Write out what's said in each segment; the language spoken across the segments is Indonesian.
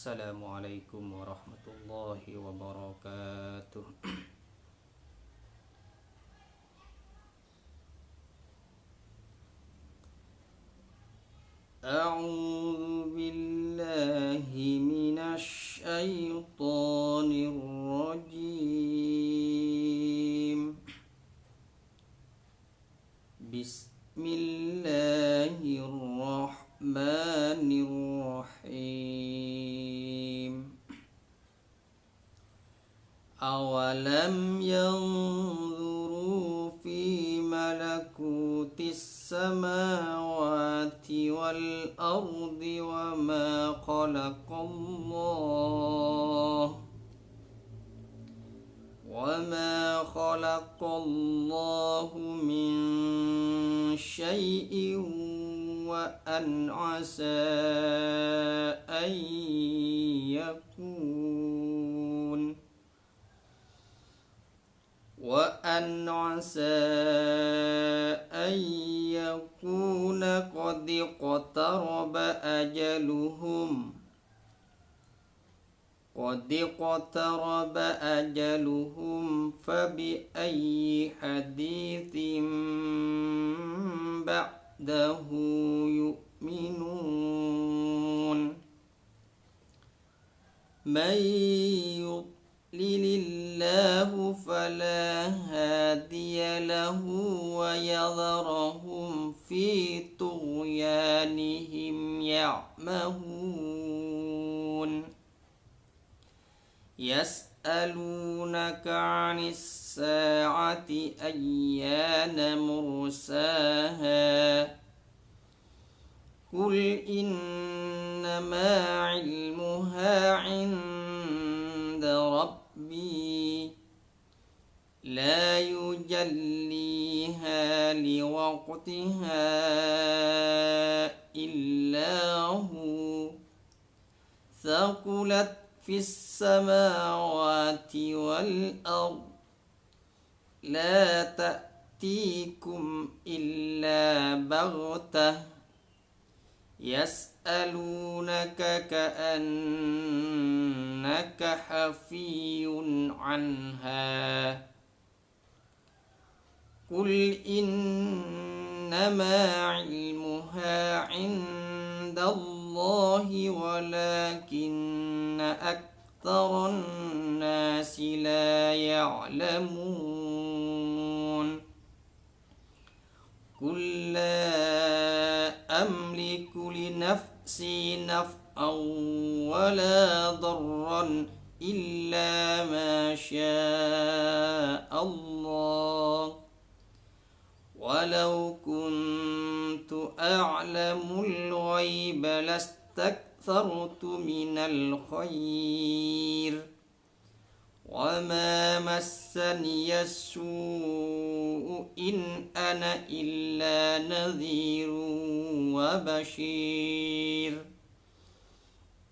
Assalamualaikum warahmatullahi wabarakatuh. A'udzu billahi minasy syaithanir rajim. Bismillahirrahmanirrahim. Awalam yanzuru fi malakutis samawati wal ardi wa ma khalaqallahu min syai'in wa an asa an yakun qad iqtaraba ajaluhum fabi ayyi haditsin ba'dahu yu'minun. Man yudlilillahu fala hadiya lahu wa yadharahum fi tughyanihim ya'mahun. Yas'alunaka 'anis sa'ati ayyana mursaha Qul innama 'ilmuha 'inda rabbi la yujalliha liwaqtiha illa hu thaqulat fis samawati wal ard la ta'tikum illa baghtah yas'alunaka ka'annaka hafiyun anha Qul innama 'ilmuha 'indallahi walakinna aktsaran nasi la ya'lamun. Qul la amliku li nafsi naf'an wala darran illa ma syaa Allah. Walau kuntu a'lamul ghaiba lastakthartu minal khair wa ma massaniya as-su'u in ana illa nadhirun wa bashir.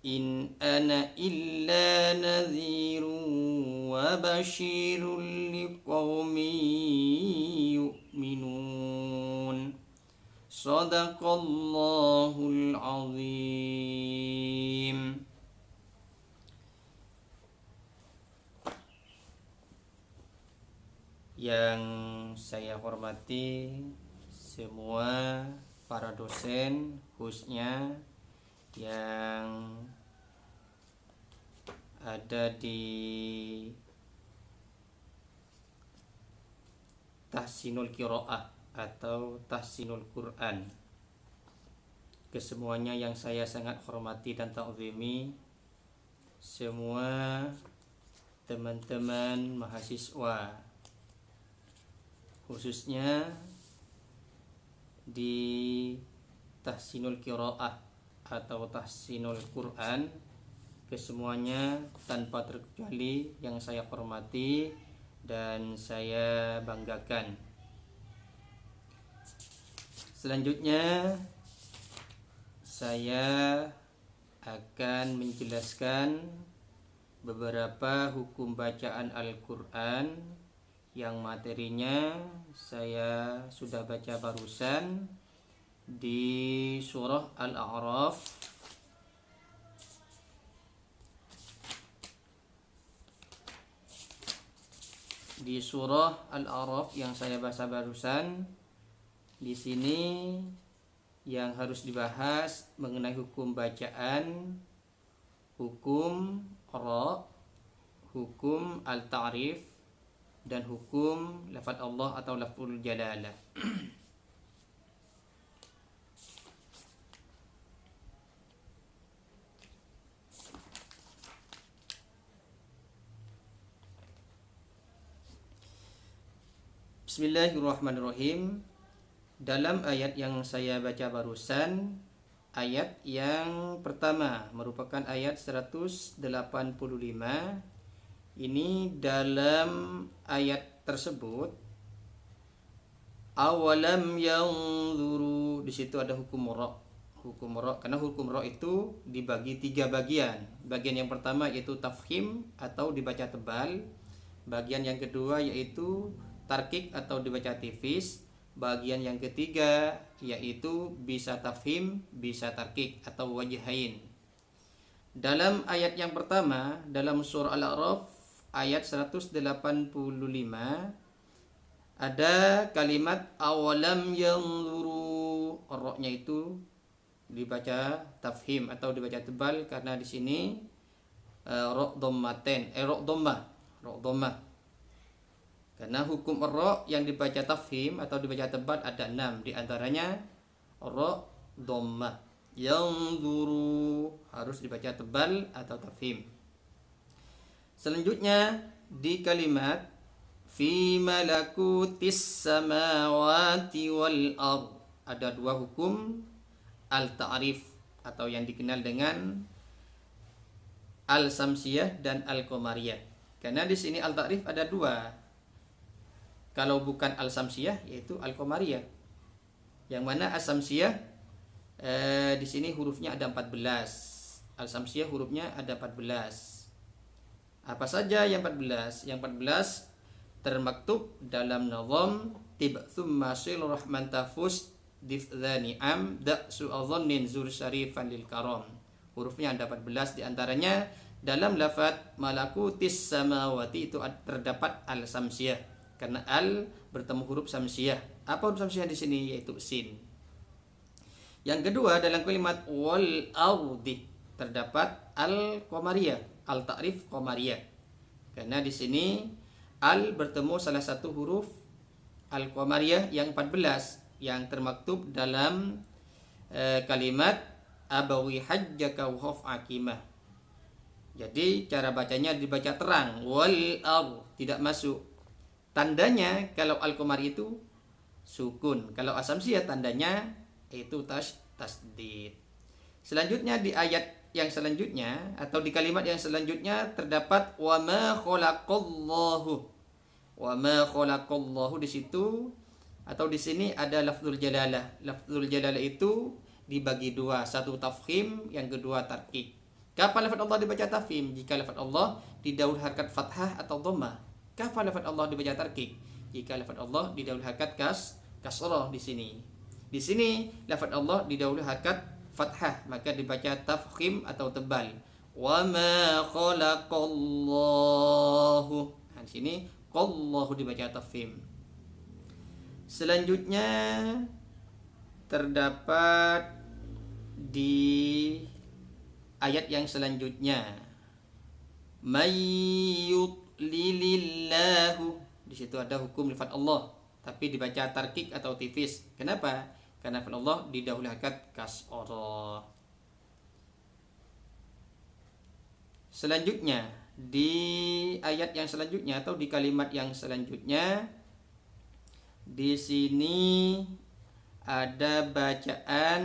In ana illa nadhirun wa bashirun liqaumin yu'minun. Shadaqallahul azim. Yang saya hormati semua para dosen, khususnya yang ada di Tahsinul Qiraah atau Tahsinul Quran. Kesemuanya yang saya sangat hormati dan ta'zimi, semua teman-teman mahasiswa, khususnya di Tahsinul Qiraah atau Tahsinul Quran, kesemuanya tanpa terkecuali yang saya hormati dan saya banggakan. Selanjutnya saya akan menjelaskan beberapa hukum bacaan Al-Quran yang materinya saya sudah baca barusan di surah Al-A'raf di surah Al-A'raf yang saya bahas barusan. Di sini yang harus dibahas mengenai hukum bacaan, hukum ra, hukum al-ta'rif, dan hukum lafaz Allah atau lafzul jalalah. Bismillahirrahmanirrahim. Dalam ayat yang saya baca barusan, ayat yang pertama merupakan ayat 185. Ini dalam ayat tersebut awalam yanzuru, di situ ada hukum ra. Hukum ra, karena hukum ra itu dibagi 3 bagian. Bagian yang pertama yaitu tafkhim atau dibaca tebal. Bagian yang kedua yaitu tarkik atau dibaca tipis. Bagian yang ketiga yaitu bisa tafhim, bisa tarkik atau wajhain. Dalam ayat yang pertama dalam surah Al-A'raf ayat 185 ada kalimat awalam yanzuru. Ra-nya itu dibaca tafhim atau dibaca tebal karena di sini ra dhammah. Karena hukum ra yang dibaca tafhim atau dibaca tebal ada 6, di antaranya ra dhammah. Yanzuru harus dibaca tebal atau tafhim. Selanjutnya di kalimat fi malakutis samawati wal ard ada 2 hukum al-ta'rif atau yang dikenal dengan al-samsiyah dan al-qamariyah. Karena di sini al-ta'rif ada 2. Kalau bukan al-samsiyah yaitu al-qamariyah. Yang mana as-samsiyah di sini hurufnya ada 14. Al-samsiyah hurufnya ada 14. Apa saja yang 14? Yang 14 termaktub dalam nazam tib thumma sil rahman tafus difdhani am da su'adhannin zur syarifan lil karam. Hurufnya ada 14, di antaranya dalam lafaz malakutis samawati itu terdapat al-samsiyah. Karena al bertemu huruf samsiyah. Apa huruf samsiyah di sini? Yaitu sin. Yang kedua dalam kalimat wal ardi terdapat al qamariyah, al ta'rif qamariyah. Karena di sini al bertemu salah satu huruf al qamariyah yang 14 yang termaktub dalam kalimat abawi hajjaka wa khaf akimah. Jadi cara bacanya dibaca terang wal ard, tidak masuk. Tandanya kalau al-qamari itu sukun, kalau asamsiyah tandanya itu tasdid. Selanjutnya di ayat yang selanjutnya atau di kalimat yang selanjutnya terdapat wa ma khalaqallahu. Wa ma khalaqallahu di situ atau di sini ada lafzul jalalah. Lafzul jalalah itu dibagi 2, satu tafkhim, yang kedua tarkik. Kapan lafaz Allah dibaca tafkhim? Jika lafaz Allah didahului harakat fathah atau dhammah. Kapan lafaz Allah dibaca tarkik? Jika lafaz Allah didahului harakat kasrah di sini. Di sini lafaz Allah didahului harakat fathah, maka dibaca tafkhim atau tebal. Wa ma khalaqallahu. Nah, di sini qallahu dibaca tafkhim. Selanjutnya terdapat di ayat yang selanjutnya mayyut lilillahu. Di situ ada hukum lafaz Allah tapi dibaca tarkik atau tipis. Kenapa? Karena lafaz Allah didahului harakat kasrah. Selanjutnya di ayat yang selanjutnya atau di kalimat yang selanjutnya di sini ada bacaan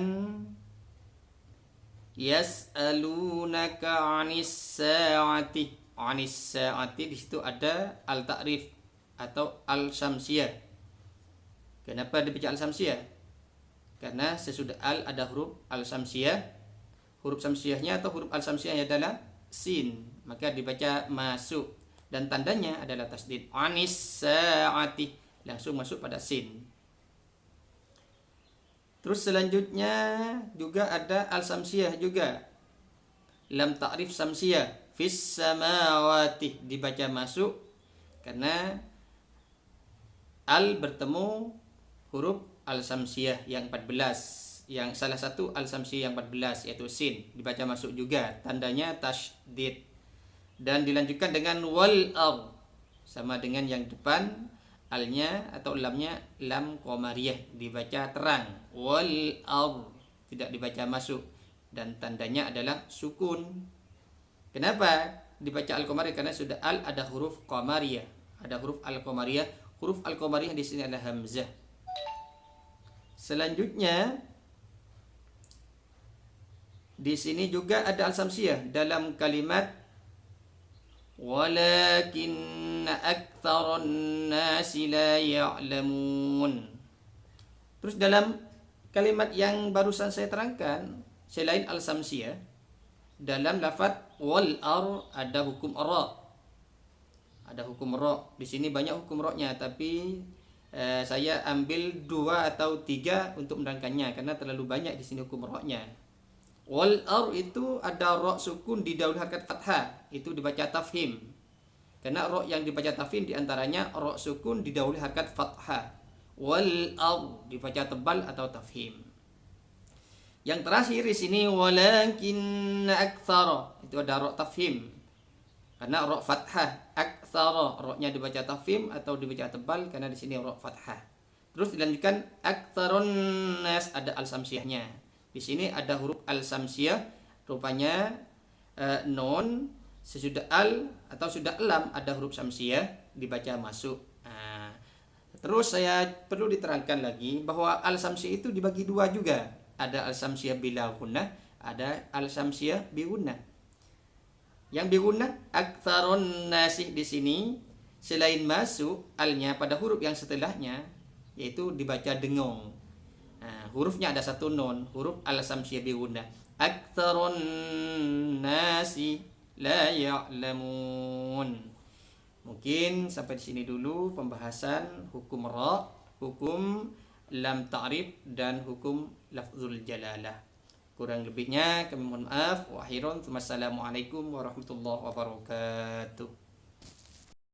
yas'alunaka 'anis sa'ati. Anis sa'ati di situ ada al-ta'rif atau al-samsiyah. Kenapa dibaca al-samsiyah? Karena sesudah al ada huruf al-samsiyah. Huruf samsiyahnya atau huruf al-samsiyahnya adalah sin, maka dibaca masuk dan tandanya adalah tasdid. Anis sa'ati langsung masuk pada sin. Terus selanjutnya juga ada al-samsiyah juga. Lam ta'rif samsiyah fis samawati dibaca masuk karena al bertemu huruf al-samsiyah yang 14. Yang salah satu al-samsiyah yang 14 yaitu sin, dibaca masuk juga, tandanya tasydid. Dan dilanjutkan dengan wal ar, sama dengan yang depan, alnya atau lamnya lam qamariyah, dibaca terang, wal ar, tidak dibaca masuk, dan tandanya adalah sukun. Kenapa dibaca al-qamariyah? Karena sudah al ada huruf qamariyah, ada huruf al-qamariyah. Huruf al-qamariyah di sini adalah hamzah. Selanjutnya di sini juga ada al-samsiyah dalam kalimat walakinna aktsaran nasi la ya'lamun. Terus dalam kalimat yang barusan saya terangkan, selain al-samsiyah, dalam lafaz wal ar ada hukum ra. Ada hukum ra. Di sini banyak hukum ra-nya, tapi saya ambil 2 atau 3 untuk menerangkannya karena terlalu banyak di sini hukum ra-nya. Wal ar itu ada ra sukun didahului harakat fathah, itu dibaca tafhim. Karena ra yang dibaca tafhim diantaranya ra sukun didahului harakat fathah. Wal ar dibaca tebal atau tafhim. Yang terakhir di sini walakinna aktsara, itu ada ra tafhim. Karena ra fathah, aktsara ra-nya dibaca tafhim atau dibaca tebal karena di sini ra fathah. Terus dilanjutkan aktsarun nas, ada al-samsiyahnya. Di sini ada huruf al-samsiyah, rupanya non sesudah al atau sudah lam ada huruf samsiyah dibaca masuk. Terus saya perlu diterangkan lagi bahwa al-samsiyah itu dibagi 2 juga. Ada al-samsiyah bila gunnah, ada al-samsiyah bi gunnah. Yang bi gunnah aktsarun nasih di sini selain masuk alnya pada huruf yang setelahnya yaitu dibaca dengong. Hurufnya ada 1 non, huruf al-samsiyah bi gunnah. Aktsarun nasi la ya'lamun. Mungkin sampai di sini dulu pembahasan hukum ra, hukum lam ta'rif dan hukum lafzul jalalah. Kurang lebihnya kami mohon maaf. Wa akhiran, wassalamualaikum warahmatullahi wabarakatuh.